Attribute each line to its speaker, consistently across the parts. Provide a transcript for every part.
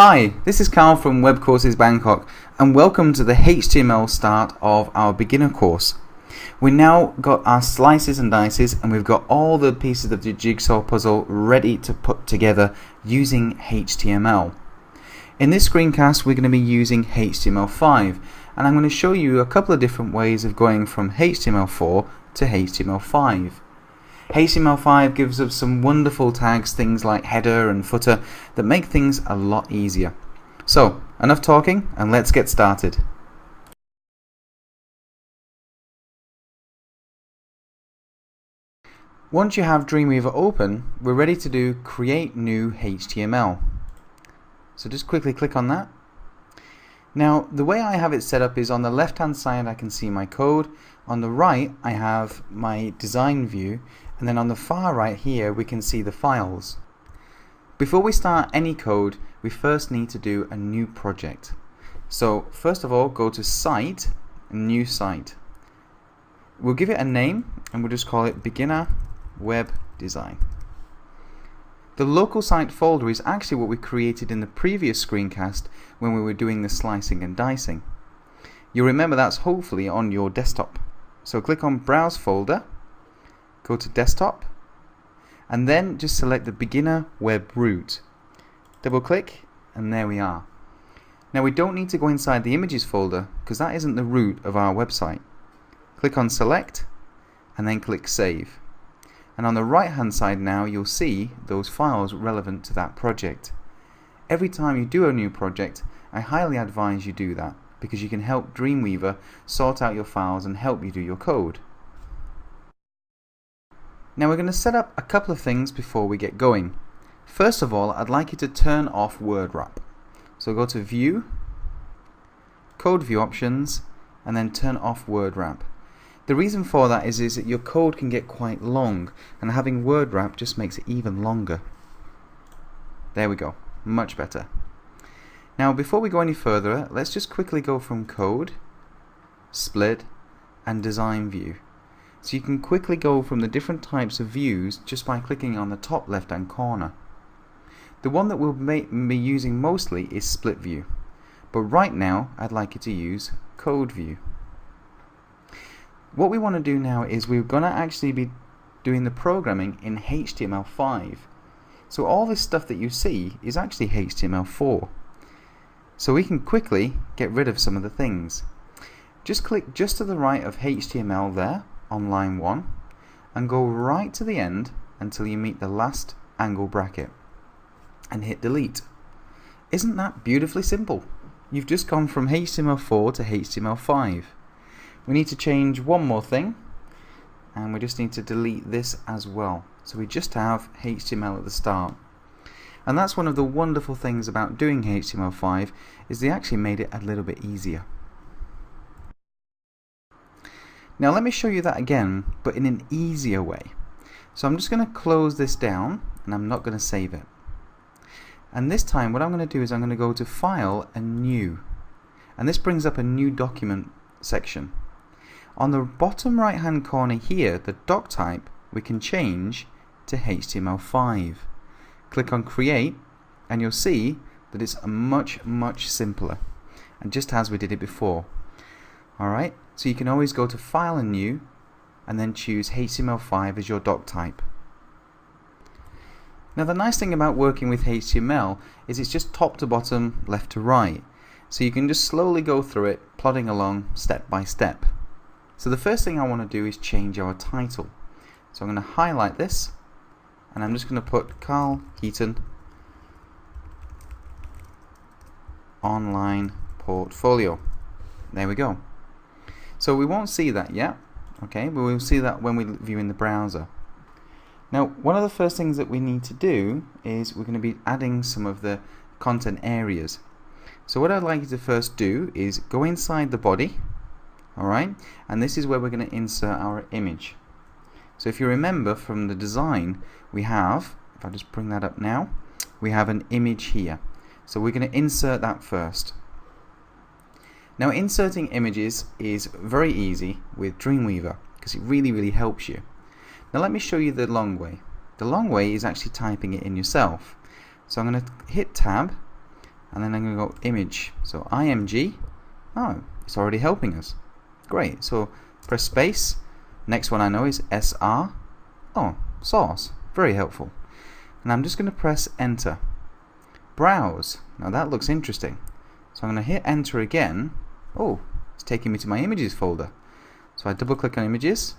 Speaker 1: Hi, this is Carl from Web Courses Bangkok and welcome to the HTML start of our beginner course. We now got our slices and dices and we've got all the pieces of the jigsaw puzzle ready to put together using HTML. In this screencast we're going to be using HTML5 and I'm going to show you a couple of different ways of going from HTML4 to HTML5. HTML5 gives us some wonderful tags, things like header and footer, that make things a lot easier. So, enough talking and let's get started. Once you have Dreamweaver open, we're ready to do Create New HTML. So just quickly click on that. Now, the way I have it set up is on the left hand side I can see my code, on the right I have my design view, and then on the far right here we can see the files. Before we start any code, we first need to do a new project. So first of all, go to Site, New Site. We'll give it a name and we'll just call it Beginner Web Design. The local site folder is actually what we created in the previous screencast when we were doing the slicing and dicing. You'll remember that's hopefully on your desktop. So click on Browse Folder, go to Desktop, and then just select the Beginner Web Root. Double click, and there we are. Now we don't need to go inside the Images folder because that isn't the root of our website. Click on Select, and then click Save. And on the right hand side now you'll see those files relevant to that project. Every time you do a new project, I highly advise you do that because you can help Dreamweaver sort out your files and help you do your code. Now we're going to set up a couple of things before we get going. First of all, I'd like you to turn off word wrap. So go to View, Code View Options, and then turn off word wrap. The reason for that is that your code can get quite long, and having word wrap just makes it even longer. There we go, much better. Now before we go any further, let's just quickly go from Code, Split, and Design View. So you can quickly go from the different types of views just by clicking on the top left hand corner. The one that we'll be using mostly is Split View, but right now I'd like you to use Code View. What we want to do now is we're going to actually be doing the programming in HTML5. So all this stuff that you see is actually HTML4. So we can quickly get rid of some of the things. Just click just to the right of HTML there on line 1 and go right to the end until you meet the last angle bracket and hit delete. Isn't that beautifully simple? You've just gone from HTML4 to HTML5. We need to change one more thing and we just need to delete this as well. So we just have HTML at the start. And that's one of the wonderful things about doing HTML5 is they actually made it a little bit easier. Now let me show you that again, but in an easier way. So I'm just going to close this down and I'm not going to save it. And this time what I'm going to do is I'm going to go to File and New. And this brings up a new document section. On the bottom right hand corner here, the doc type we can change to HTML5. Click on Create and you'll see that it's much simpler, and just as we did it before. Alright, so you can always go to File and New and then choose HTML5 as your doc type. Now the nice thing about working with HTML is it's just top to bottom, left to right. So you can just slowly go through it, plodding along step by step. So the first thing I want to do is change our title. So I'm going to highlight this and I'm just going to put Carl Heaton Online Portfolio. There we go. So we won't see that yet, okay, but we'll see that when we view in the browser. Now one of the first things that we need to do is we're going to be adding some of the content areas. So what I'd like you to first do is go inside the body, alright, and this is where we're going to insert our image. So if you remember from the design, we have, if I just bring that up now, we have an image here. So we're going to insert that first. Now inserting images is very easy with Dreamweaver because it really helps you. Now let me show you the long way. The long way is actually typing it in yourself. So I'm going to hit Tab and then I'm going to go image. So img. Oh, it's already helping us. Great. So press space. Next one I know is sr. Oh, source. Very helpful. And I'm just going to press enter. Browse. Now that looks interesting. So I'm going to hit enter again. Oh, it's taking me to my images folder. So I double click on images.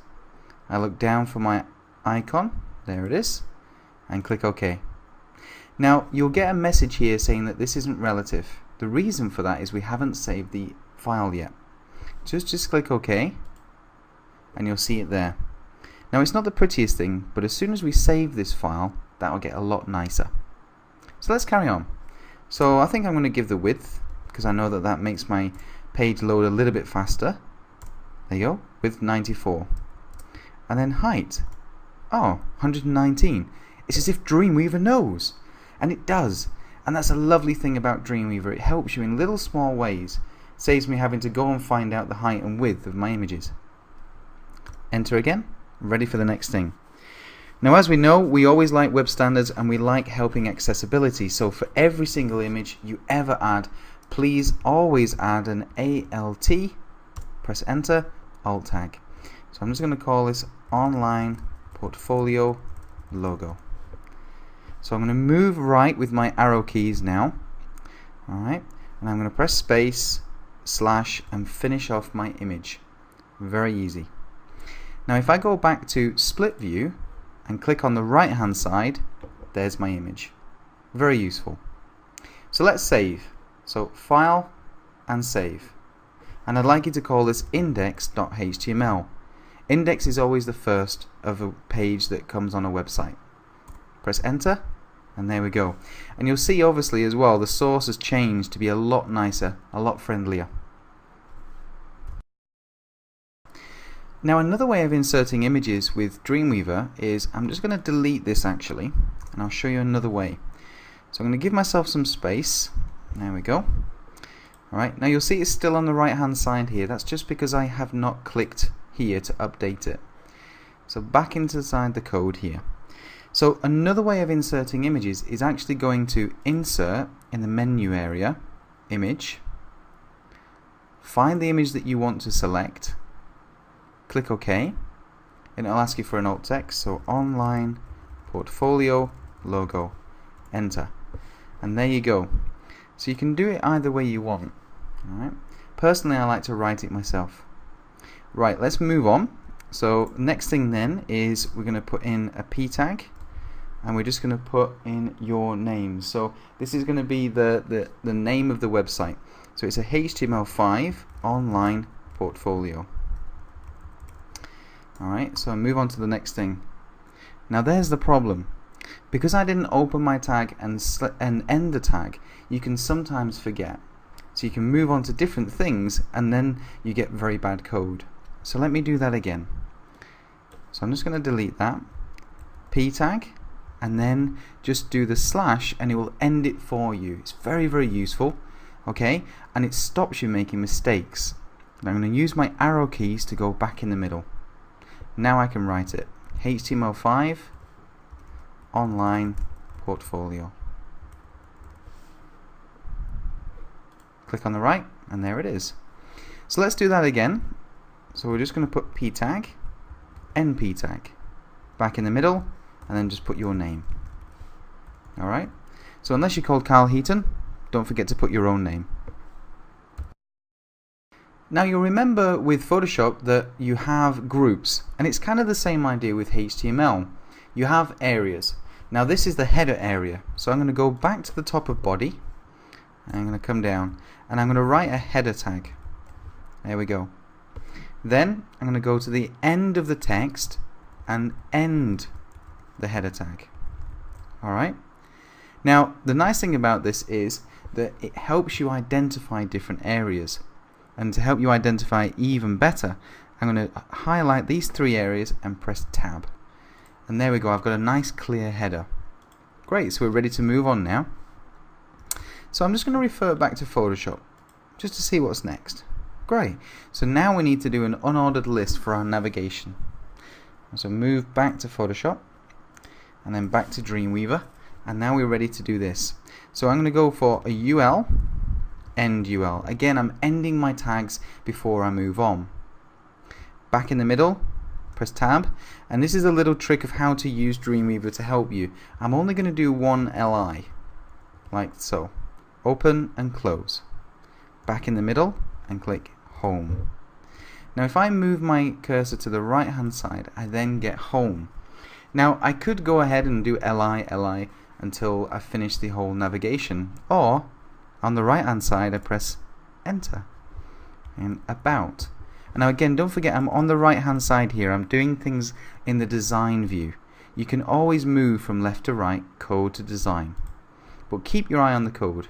Speaker 1: I look down for my icon. There it is. And click OK. Now you'll get a message here saying that this isn't relative. The reason for that is we haven't saved the file yet. Just click OK and you'll see it there. Now it's not the prettiest thing, but as soon as we save this file, that'll get a lot nicer. So let's carry on. So I think I'm going to give the width, because I know that that makes my page load a little bit faster. There you go, width 94. And then height, oh, 119. It's as if Dreamweaver knows. And it does. And that's a lovely thing about Dreamweaver. It helps you in little small ways. It saves me having to go and find out the height and width of my images. Enter again. Ready for the next thing. Now as we know, we always like web standards and we like helping accessibility. So for every single image you ever add, please always add an ALT. Press enter, alt tag. So I'm just going to call this online portfolio logo. So I'm going to move right with my arrow keys now. Alright, and I'm going to press space, slash, and finish off my image. Very easy. Now if I go back to split view and click on the right hand side, there's my image. Very useful. So let's save. So file and save. And I'd like you to call this index.html. Index is always the first of a page that comes on a website. Press enter and there we go. And you'll see obviously as well the source has changed to be a lot nicer, a lot friendlier. Now another way of inserting images with Dreamweaver is, I'm just going to delete this actually, and I'll show you another way. So I'm going to give myself some space. There we go. Alright, now you'll see it's still on the right hand side here. That's just because I have not clicked here to update it. So back inside the code here. So another way of inserting images is actually going to insert in the menu area, image, find the image that you want to select, click OK, and it'll ask you for an alt text, so online portfolio logo, enter, and there you go. So you can do it either way you want. Alright. Personally I like to write it myself. Right, let's move on. So next thing then is we're going to put in a p tag, and we're just going to put in your name. So this is going to be the name of the website. So it's a HTML5 online portfolio. Alright, so I move on to the next thing. Now there's the problem. Because I didn't open my tag and end the tag, you can sometimes forget. So you can move on to different things and then you get very bad code. So let me do that again. So I'm just going to delete that. P tag, and then just do the slash and it will end it for you. It's very, very useful. Okay, and it stops you making mistakes. And I'm going to use my arrow keys to go back in the middle. Now I can write it. HTML5 online portfolio. Click on the right and there it is. So let's do that again. So we're just going to put p tag, np tag, back in the middle, and then just put your name. Alright, so unless you're called Carl Heaton, don't forget to put your own name. Now you'll remember with Photoshop that you have groups, and it's kind of the same idea with HTML. You have areas. Now this is the header area, so I'm going to go back to the top of body, and I'm going to come down, and I'm going to write a header tag. There we go. Then I'm going to go to the end of the text and end the header tag. Alright? Now the nice thing about this is that it helps you identify different areas. And to help you identify even better, I'm going to highlight these three areas and press tab. And there we go, I've got a nice clear header. Great, so we're ready to move on now. So I'm just going to refer back to Photoshop just to see what's next. Great, so now we need to do an unordered list for our navigation. So move back to Photoshop and then back to Dreamweaver. And now we're ready to do this. So I'm going to go for a UL, end UL. Again, I'm ending my tags before I move on. Back in the middle, press tab, and this is a little trick of how to use Dreamweaver to help you. I'm only going to do one LI, like so. Open and close. Back in the middle and click home. Now if I move my cursor to the right hand side, I then get home. Now I could go ahead and do LI until I finish the whole navigation, or on the right hand side I press enter and about. And now again, don't forget I'm on the right hand side here. I'm doing things in the design view. You can always move from left to right, code to design, but keep your eye on the code.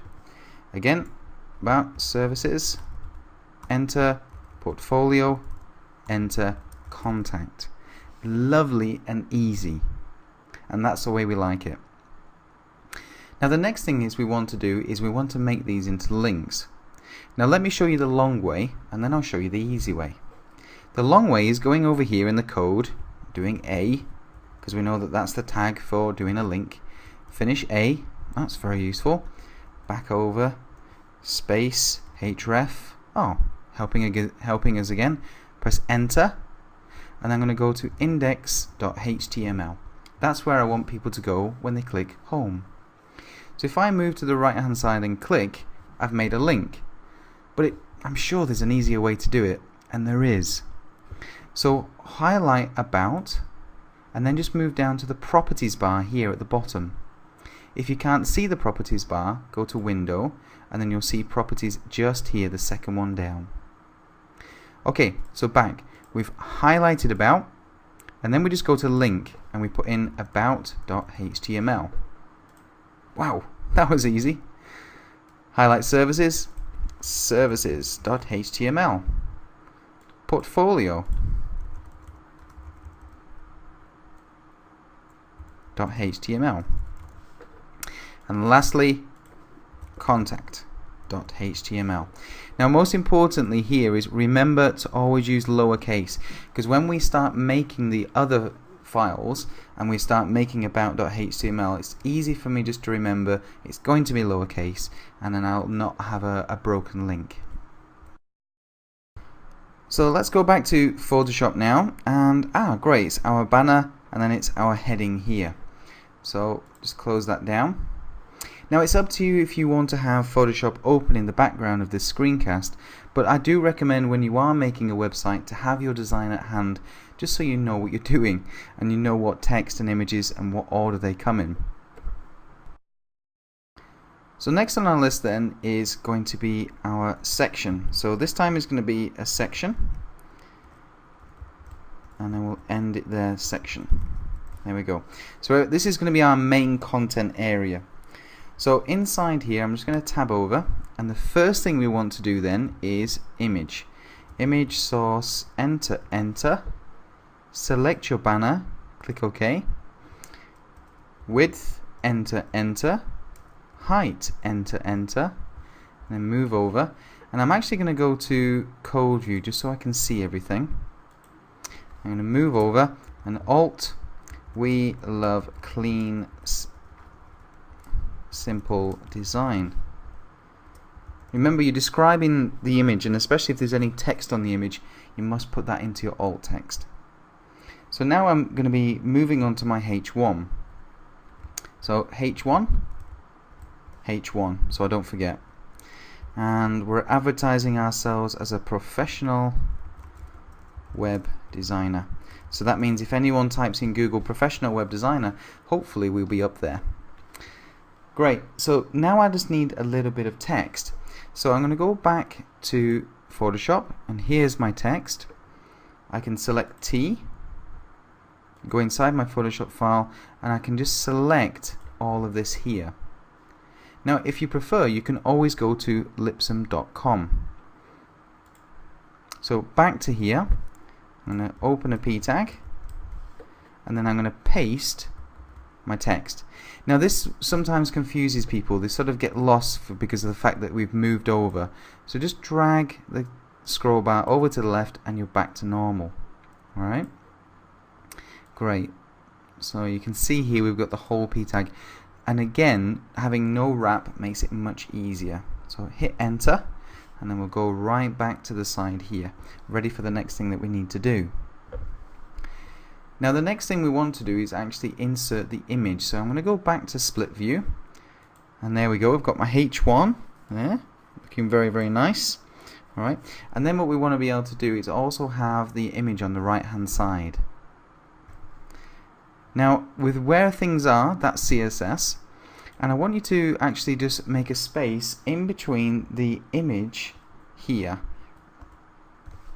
Speaker 1: Again, about, services, enter, portfolio, enter, contact. Lovely and easy, and that's the way we like it. Now the next thing we want to make these into links. Now let me show you the long way, and then I'll show you the easy way. The long way is going over here in the code, doing A, because we know that that's the tag for doing a link. Finish A, that's very useful. Back over, space, href, helping us again. Press enter, and I'm going to go to index.html. That's where I want people to go when they click home. So if I move to the right hand side and click, I've made a link. But I'm sure there's an easier way to do it, and there is. So highlight about, and then just move down to the properties bar here at the bottom. If you can't see the properties bar, go to window, and then you'll see properties just here, the second one down. Okay, so back. We've highlighted about, and then we just go to link and we put in about.html. Wow, that was easy. Highlight services, services.html. Portfolio .html. And lastly, contact.html. Now most importantly here is remember to always use lowercase, because when we start making the other files and we start making about.html, it's easy for me just to remember it's going to be lowercase, and then I'll not have a broken link. So let's go back to Photoshop now, and great, it's our banner and then it's our heading here. So just close that down. Now it's up to you if you want to have Photoshop open in the background of this screencast, but I do recommend when you are making a website to have your design at hand, just so you know what you're doing and you know what text and images and what order they come in. So next on our list then is going to be our section. So this time is going to be a section, and then we'll end it there, section. There we go. So this is going to be our main content area. So inside here I'm just going to tab over, and the first thing we want to do then is image. Image source, enter, select your banner, click OK, width, enter, height, enter, and then move over, and I'm actually going to go to code view just so I can see everything. I'm going to move over and Alt, we love clean, simple design. Remember, you're describing the image, and especially if there's any text on the image, you must put that into your alt text. So now I'm going to be moving on to my H1. So H1, so I don't forget. And we're advertising ourselves as a professional web designer. So that means if anyone types in Google professional web designer, hopefully we'll be up there. Great, so now I just need a little bit of text. So I'm going to go back to Photoshop, and here's my text. I can select T, go inside my Photoshop file, and I can just select all of this here. Now if you prefer, you can always go to lipsum.com. So back to here, I'm going to open a P tag, and then I'm going to paste my text. Now this sometimes confuses people. They sort of get lost because of the fact that we've moved over. So just drag the scroll bar over to the left and you're back to normal. Alright? Great. So you can see here we've got the whole P tag. and again, having no wrap makes it much easier. So hit enter, and then we'll go right back to the side here, ready for the next thing that we need to do. Now the next thing we want to do is actually insert the image. So I'm going to go back to split view, and there we go. I've got my H1 there, looking very, very nice. Alright, and then what we want to be able to do is also have the image on the right hand side. Now with where things are, that's CSS, and I want you to actually just make a space in between the image here,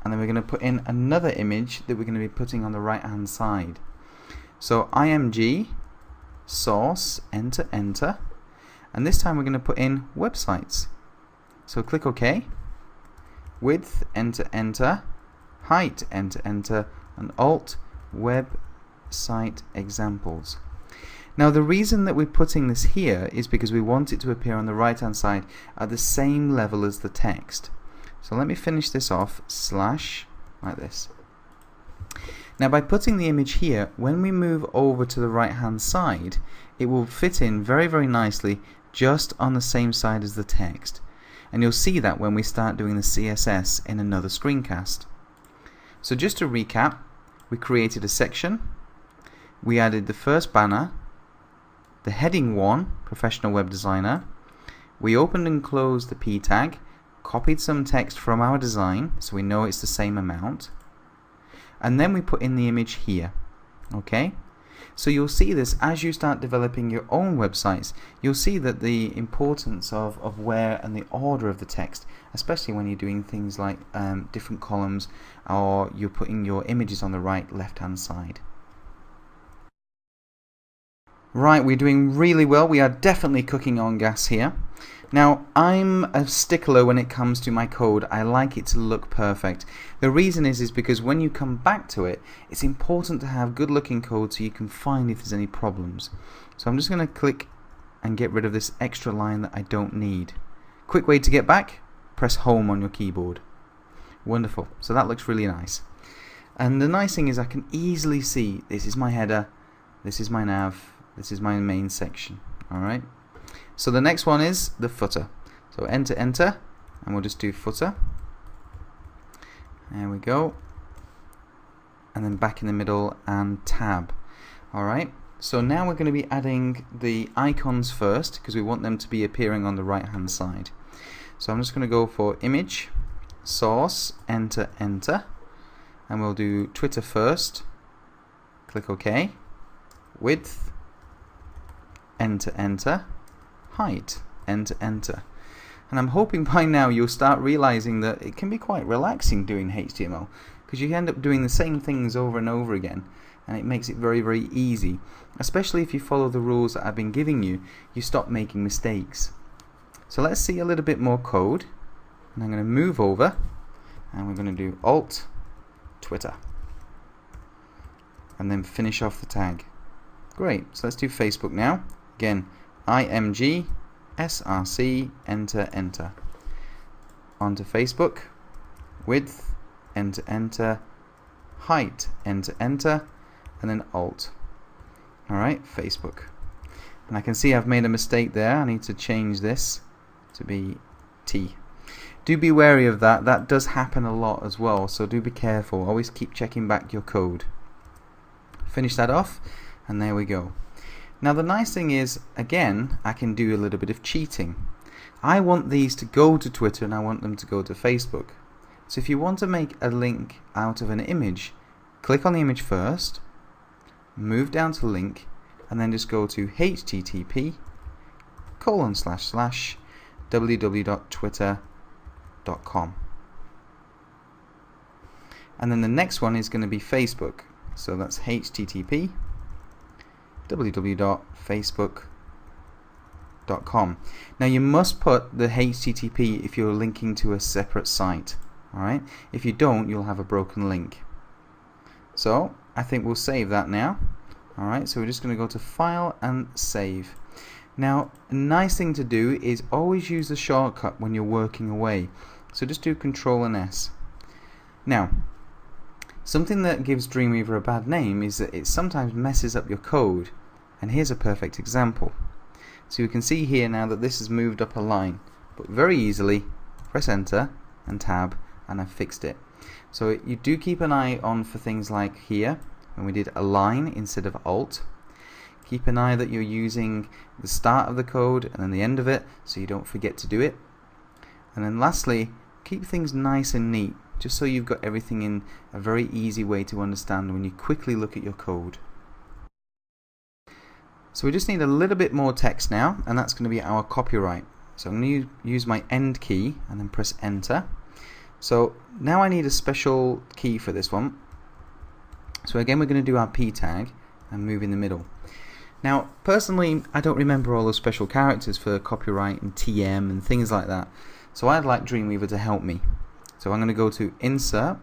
Speaker 1: and then we're going to put in another image that we're going to be putting on the right hand side. So img source enter enter, and this time we're going to put in websites. So click OK. Width enter enter, height enter enter, and alt website examples. Now the reason that we're putting this here is because we want it to appear on the right hand side at the same level as the text. So let me finish this off, slash, like this. Now by putting the image here, when we move over to the right hand side, it will fit in very, very nicely just on the same side as the text. And you'll see that when we start doing the CSS in another screencast. So just to recap, we created a section, we added the first banner, the heading 1, Professional Web Designer, we opened and closed the P tag, copied some text from our design so we know it's the same amount, and then we put in the image here. Okay? So you'll see this as you start developing your own websites. You'll see that the importance of where and the order of the text, especially when you're doing things like different columns, or you're putting your images on the right left hand side. Right, we're doing really well. We are definitely cooking on gas here. Now, I'm a stickler when it comes to my code. I like it to look perfect. The reason is because when you come back to it, it's important to have good looking code so you can find if there's any problems. So I'm just going to click and get rid of this extra line that I don't need. Quick way to get back, press home on your keyboard. Wonderful. So that looks really nice. And the nice thing is I can easily see this is my header, this is my nav, this is my main section. Alright. So the next one is the footer. So enter enter, and we'll just do footer. There we go. And then back in the middle and tab. Alright, so now we're going to be adding the icons first because we want them to be appearing on the right hand side. So I'm just going to go for image, source, enter enter, and we'll do Twitter first. Click OK. Width, enter enter, height, enter enter. And I'm hoping by now you'll start realizing that it can be quite relaxing doing HTML, because you end up doing the same things over and over again, and it makes it very, very easy. Especially if you follow the rules that I've been giving you, you stop making mistakes. So let's see a little bit more code, and I'm going to move over and we're going to do Alt Twitter and then finish off the tag. Great, so let's do Facebook now. Again, img src enter enter, onto Facebook, width enter enter, height enter enter, and then alt. Alright, Facebook. And I can see I've made a mistake there. I need to change this to be T. Do be wary of that. That does happen a lot as well, so do be careful. Always keep checking back your code. Finish that off, and there we go. Now the nice thing is, again, I can do a little bit of cheating. I want these to go to Twitter and I want them to go to Facebook. So if you want to make a link out of an image, click on the image first, move down to link, and then just go to http://www.twitter.com. And then the next one is going to be Facebook. So that's http://www.facebook.com. Now you must put the HTTP if you're linking to a separate site. Alright? If you don't, you'll have a broken link. So I think we'll save that now. Alright, so we're just going to go to File and Save. Now, a nice thing to do is always use the shortcut when you're working away. So just do Control and S. Now, something that gives Dreamweaver a bad name is that it sometimes messes up your code. And here's a perfect example. So you can see here now that this has moved up a line, but very easily press enter and tab and I've fixed it. So you do keep an eye on for things like here when we did align instead of alt. Keep an eye that you're using the start of the code and then the end of it so you don't forget to do it. And then lastly, keep things nice and neat just so you've got everything in a very easy way to understand when you quickly look at your code. So we just need a little bit more text now, and that's going to be our copyright. So I'm going to use my end key and then press enter. So now I need a special key for this one. So again, we're going to do our p tag and move in the middle. Now personally, I don't remember all those special characters for copyright and TM and things like that, so I'd like Dreamweaver to help me. So I'm going to go to Insert,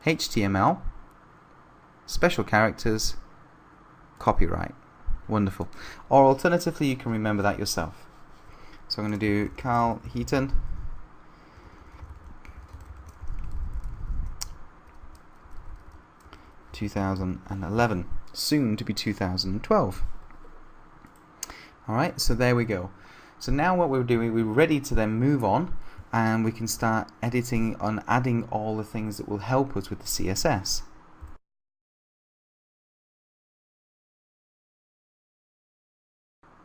Speaker 1: HTML, Special Characters, Copyright. Wonderful. Or alternatively, you can remember that yourself. So I'm going to do Carl Heaton, (2011), soon to be 2012. Alright, so there we go. So now what we're doing, we're ready to then move on and we can start editing and adding all the things that will help us with the CSS.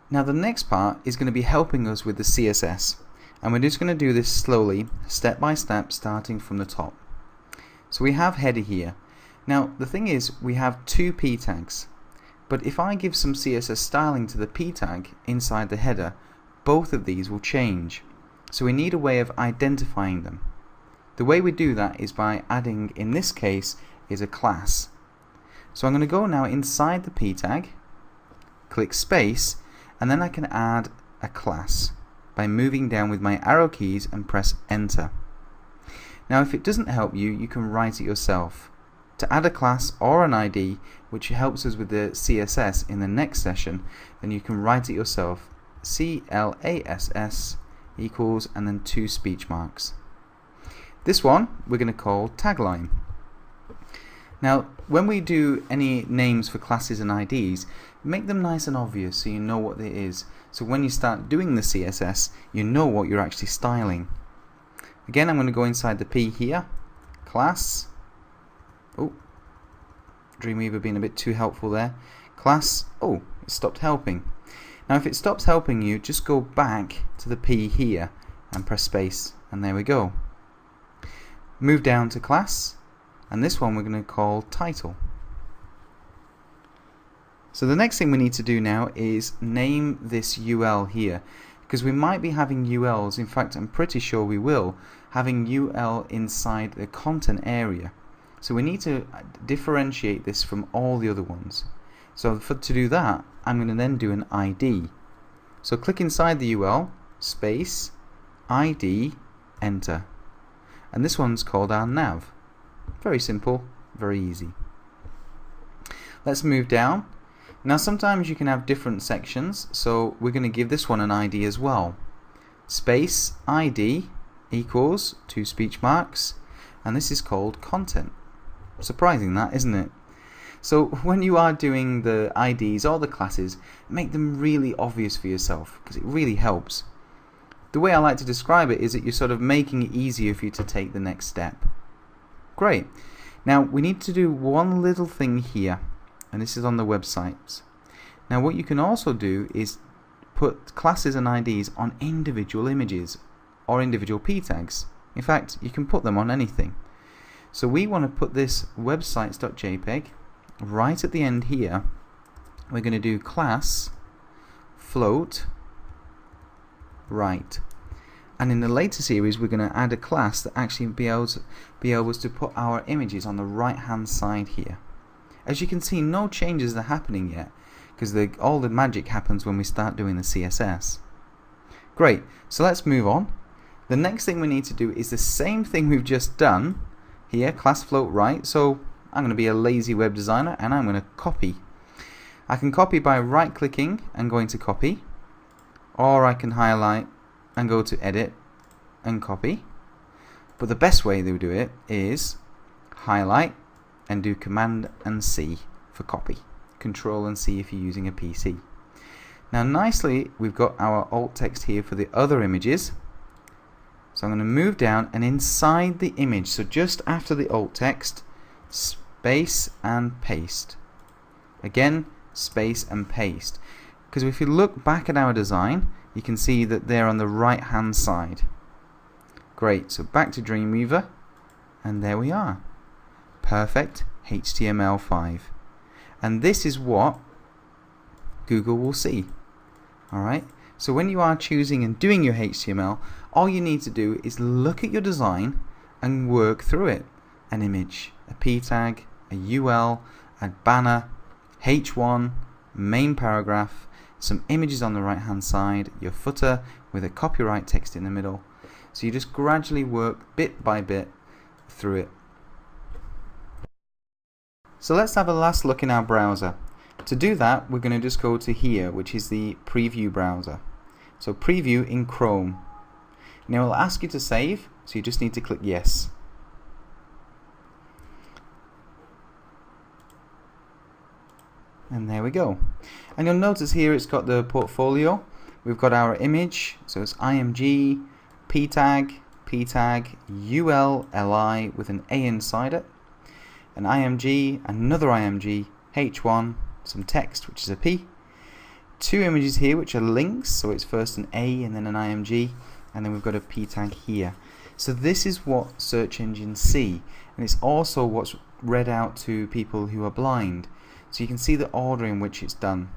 Speaker 1: Now the next part is going to be helping us with the CSS, and we're just going to do this slowly, step by step, starting from the top. So we have header here. Now the thing is, we have two p tags, but if I give some CSS styling to the p tag inside the header, both of these will change. So we need a way of identifying them. The way we do that is by adding, in this case, is a class. So I'm going to go now inside the p tag, click space, and then I can add a class by moving down with my arrow keys and press enter. Now if it doesn't help you, you can write it yourself. To add a class or an ID which helps us with the CSS in the next session, then you can write it yourself. CLASS equals and then 2 speech marks. This one we're going to call tagline. Now when we do any names for classes and IDs, make them nice and obvious so you know what it is. So when you start doing the CSS, you know what you're actually styling. Again, I'm going to go inside the P here, class. Oh, Dreamweaver being a bit too helpful there. Class. Oh, it stopped helping. Now if it stops helping you, just go back to the P here and press space, and there we go. Move down to class, and this one we're going to call title. So the next thing we need to do now is name this UL here, because we might be having ULs, in fact I'm pretty sure we will, having UL inside the content area. So we need to differentiate this from all the other ones. So to do that, I'm going to then do an ID. So click inside the UL, space, ID, enter. And this one's called our nav. Very simple, very easy. Let's move down. Now sometimes you can have different sections, so we're going to give this one an ID as well. Space ID equals 2 speech marks, and this is called content. Surprising that, isn't it? So when you are doing the IDs or the classes, make them really obvious for yourself, because it really helps. The way I like to describe it is that you're sort of making it easier for you to take the next step. Great. Now we need to do one little thing here, and this is on the websites. Now what you can also do is put classes and IDs on individual images or individual p tags. In fact, you can put them on anything. So we want to put this websites.jpg right at the end here. We're going to do class float right, and in the later series we're going to add a class that actually be able to put our images on the right hand side here. As you can see, no changes are happening yet, because all the magic happens when we start doing the CSS. Great, so let's move on. The next thing we need to do is the same thing we've just done here, class float right. So I'm going to be a lazy web designer and I'm going to copy. I can copy by right clicking and going to copy, or I can highlight and go to edit and copy. But the best way to do it is highlight and do Command and C for copy, Control and C if you're using a PC. Now nicely we've got our alt text here for the other images. So I'm going to move down, and inside the image, so just after the alt text, space and paste. Again, space and paste. Because if you look back at our design, you can see that they're on the right hand side. Great, so back to Dreamweaver, and there we are. Perfect HTML5. And this is what Google will see. Alright, so when you are choosing and doing your HTML, all you need to do is look at your design and work through it. An image, a p tag, a UL, a banner, H1, main paragraph, some images on the right hand side, your footer with a copyright text in the middle. So you just gradually work bit by bit through it. So let's have a last look in our browser. To do that, we're going to just go to here, which is the preview browser. So preview in Chrome. Now it'll ask you to save, so you just need to click yes. And there we go. And you'll notice here it's got the portfolio. We've got our image, so it's img, p tag, ul, li with an a inside it, an img, another img, h1, some text which is a p, two images here which are links, so it's first an a and then an img, and then we've got a p tag here. So this is what search engines see, and it's also what's read out to people who are blind. So you can see the order in which it's done.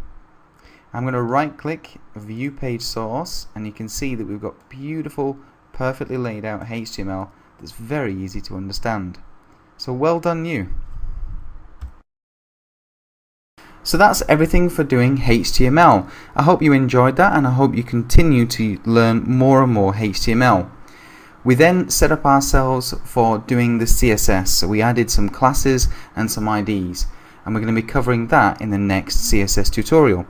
Speaker 1: I'm going to right click view page source, and you can see that we've got beautiful, perfectly laid out HTML that's very easy to understand. So well done you. So that's everything for doing HTML. I hope you enjoyed that, and I hope you continue to learn more and more HTML. We then set up ourselves for doing the CSS, so we added some classes and some IDs, and we're going to be covering that in the next CSS tutorial.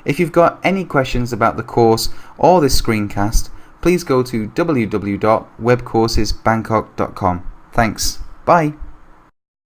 Speaker 1: If you've got any questions about the course or this screencast, please go to www.webcoursesbangkok.com. Thanks. Bye.